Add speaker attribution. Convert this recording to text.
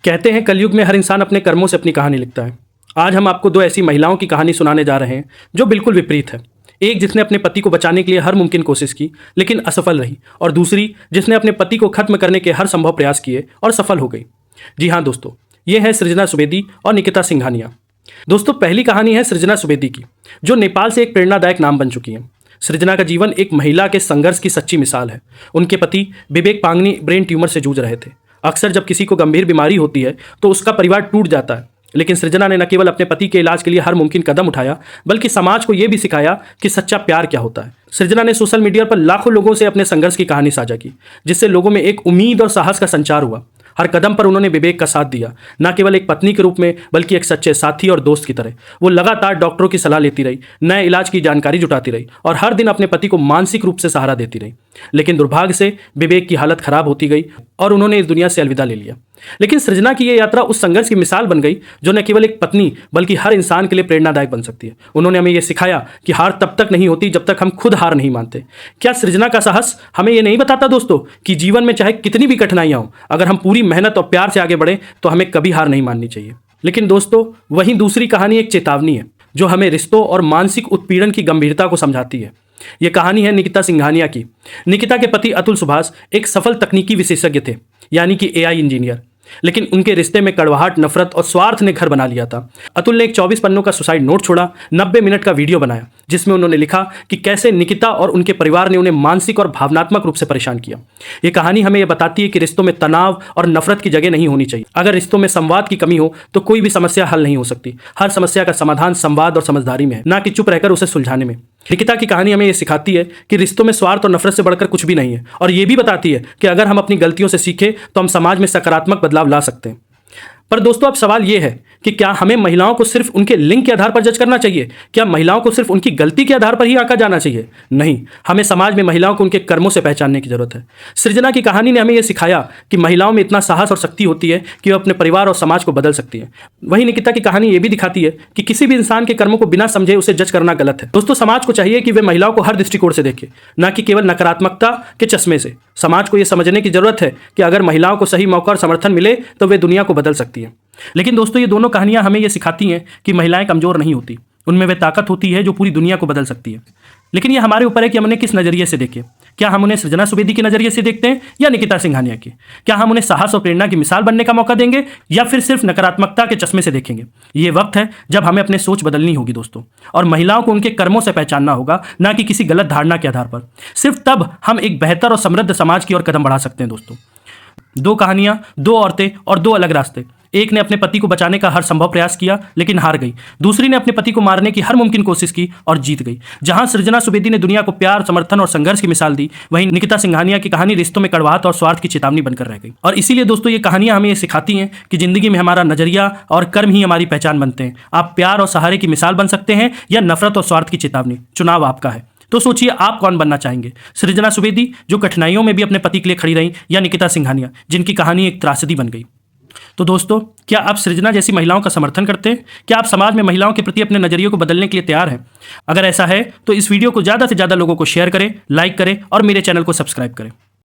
Speaker 1: कहते हैं कलयुग में हर इंसान अपने कर्मों से अपनी कहानी लिखता है। आज हम आपको दो ऐसी महिलाओं की कहानी सुनाने जा रहे हैं जो बिल्कुल विपरीत है। एक जिसने अपने पति को बचाने के लिए हर मुमकिन कोशिश की लेकिन असफल रही, और दूसरी जिसने अपने पति को खत्म करने के हर संभव प्रयास किए और सफल हो गई। जी हाँ दोस्तों, ये है सृजना सुवेदी और निकिता सिंघानिया। दोस्तों, पहली कहानी है सृजना सुवेदी की, जो नेपाल से एक प्रेरणादायक नाम बन चुकी है। सृजना का जीवन एक महिला के संघर्ष की सच्ची मिसाल है। उनके पति विवेक पांगनी ब्रेन ट्यूमर से जूझ रहे थे। अक्सर जब किसी को गंभीर बीमारी होती है तो उसका परिवार टूट जाता है, लेकिन सृजना ने न केवल अपने पति के इलाज के लिए हर मुमकिन कदम उठाया, बल्कि समाज को यह भी सिखाया कि सच्चा प्यार क्या होता है। सृजना ने सोशल मीडिया पर लाखों लोगों से अपने संघर्ष की कहानी साझा की, जिससे लोगों में एक उम्मीद और साहस का संचार हुआ। हर कदम पर उन्होंने विवेक का साथ दिया, न केवल एक पत्नी के रूप में बल्कि एक सच्चे साथी और दोस्त की तरह। वो लगातार डॉक्टरों की सलाह लेती रही, नए इलाज की जानकारी जुटाती रही और हर दिन अपने पति को मानसिक रूप से सहारा देती रही। लेकिन दुर्भाग्य से विवेक की हालत खराब होती गई और उन्होंने इस दुनिया से अलविदा ले लिया। लेकिन सृजना की यह यात्रा उस संघर्ष की मिसाल बन गई जो न केवल एक पत्नी बल्कि हर इंसान के लिए प्रेरणादायक बन सकती है। उन्होंने हमें यह सिखाया कि हार तब तक नहीं होती जब तक हम खुद हार नहीं मानते। क्या सृजना का साहस हमें यह नहीं बताता दोस्तों कि जीवन में चाहे कितनी भी कठिनाइयां हों, अगर हम पूरी मेहनत और प्यार से आगे बढ़ें तो हमें कभी हार नहीं माननी चाहिए। लेकिन दोस्तों, वहीं दूसरी कहानी एक चेतावनी है जो हमें रिश्तों और मानसिक उत्पीड़न की गंभीरता को समझाती है। यह कहानी है निकिता सिंघानिया की। निकिता के पति अतुल सुभाष एक सफल तकनीकी विशेषज्ञ थे, यानी कि एआई इंजीनियर। लेकिन उनके रिश्ते में कड़वाहट, नफरत और स्वार्थ ने घर बना लिया था। अतुल ने एक 24 पन्नों का सुसाइड नोट छोड़ा, 90 मिनट का वीडियो बनाया, जिसमें उन्होंने लिखा कि कैसे निकिता और उनके परिवार ने उन्हें मानसिक और भावनात्मक रूप से परेशान किया। यह कहानी हमें यह बताती है कि रिश्तों में तनाव और नफरत की जगह नहीं होनी चाहिए। अगर रिश्तों में संवाद की कमी हो तो कोई भी समस्या हल नहीं हो सकती। हर समस्या का समाधान संवाद और समझदारी में है, ना कि चुप रहकर उसे सुलझाने में। निकिता की कहानी हमें यह सिखाती है कि रिश्तों में स्वार्थ और नफरत से बढ़कर कुछ भी नहीं है, और यह भी बताती है कि अगर हम अपनी गलतियों से सीखें तो हम समाज में सकारात्मक बदलाव ला सकते हैं। पर दोस्तों, अब सवाल यह है कि क्या हमें महिलाओं को सिर्फ उनके लिंग के आधार पर जज करना चाहिए? क्या महिलाओं को सिर्फ उनकी गलती के आधार पर ही आंका जाना चाहिए? नहीं, हमें समाज में महिलाओं को उनके कर्मों से पहचानने की जरूरत है। सृजना की कहानी ने हमें यह सिखाया कि महिलाओं में इतना साहस और शक्ति होती है कि वह अपने परिवार और समाज को बदल सकती है। वहीं निकिता की कहानी यह भी दिखाती है कि किसी भी इंसान के कर्मों को बिना समझे उसे जज करना गलत है। दोस्तों, समाज को चाहिए कि वे महिलाओं को हर दृष्टिकोण से देखे, न कि केवल नकारात्मकता के चश्मे से। समाज को यह समझने की जरूरत है कि अगर महिलाओं को सही मौका और समर्थन मिले तो वे दुनिया को बदल सकती है। लेकिन दोस्तों, ये दोनों कहानियां हमें यह सिखाती हैं कि महिलाएं कमजोर नहीं होती, उनमें वे ताकत होती है जो पूरी दुनिया को बदल सकती है। लेकिन यह हमारे ऊपर है कि हम उन्हें किस नजरिए से देखें। क्या हम उन्हें सृजना सुवेदी के नजरिए से देखते हैं या निकिता सिंघानिया के? क्या हम उन्हें साहस और प्रेरणा की मिसाल बनने का मौका देंगे या फिर सिर्फ नकारात्मकता के चश्मे से देखेंगे? ये वक्त है जब हमें अपनी सोच बदलनी होगी दोस्तों, और महिलाओं को उनके कर्मों से पहचानना होगा, ना कि किसी गलत धारणा के आधार पर। सिर्फ तब हम एक बेहतर और समृद्ध समाज की ओर कदम बढ़ा सकते हैं दोस्तों। दो कहानियां, दो औरतें और दो अलग रास्ते। एक ने अपने पति को बचाने का हर संभव प्रयास किया लेकिन हार गई। दूसरी ने अपने पति को मारने की हर मुमकिन कोशिश की और जीत गई। जहां सृजना सुवेदी ने दुनिया को प्यार, समर्थन और संघर्ष की मिसाल दी, वहीं निकिता सिंघानिया की कहानी रिश्तों में कड़वाहट और स्वार्थ की चेतावनी बनकर रह गई। और इसीलिए दोस्तों, ये कहानियां हमें ये सिखाती हैं कि जिंदगी में हमारा नजरिया और कर्म ही हमारी पहचान बनते हैं। आप प्यार और सहारे की मिसाल बन सकते हैं या नफरत और स्वार्थ की चेतावनी। चुनाव आपका है। तो सोचिए, आप कौन बनना चाहेंगे? सृजना सुवेदी, जो कठिनाइयों में भी अपने पति के लिए खड़ी रही, या निकिता सिंघानिया, जिनकी कहानी एक त्रासदी बन गई? तो दोस्तों, क्या आप सृजना जैसी महिलाओं का समर्थन करते हैं? क्या आप समाज में महिलाओं के प्रति अपने नजरिए को बदलने के लिए तैयार हैं? अगर ऐसा है तो इस वीडियो को ज़्यादा से ज़्यादा लोगों को शेयर करें, लाइक करें और मेरे चैनल को सब्सक्राइब करें।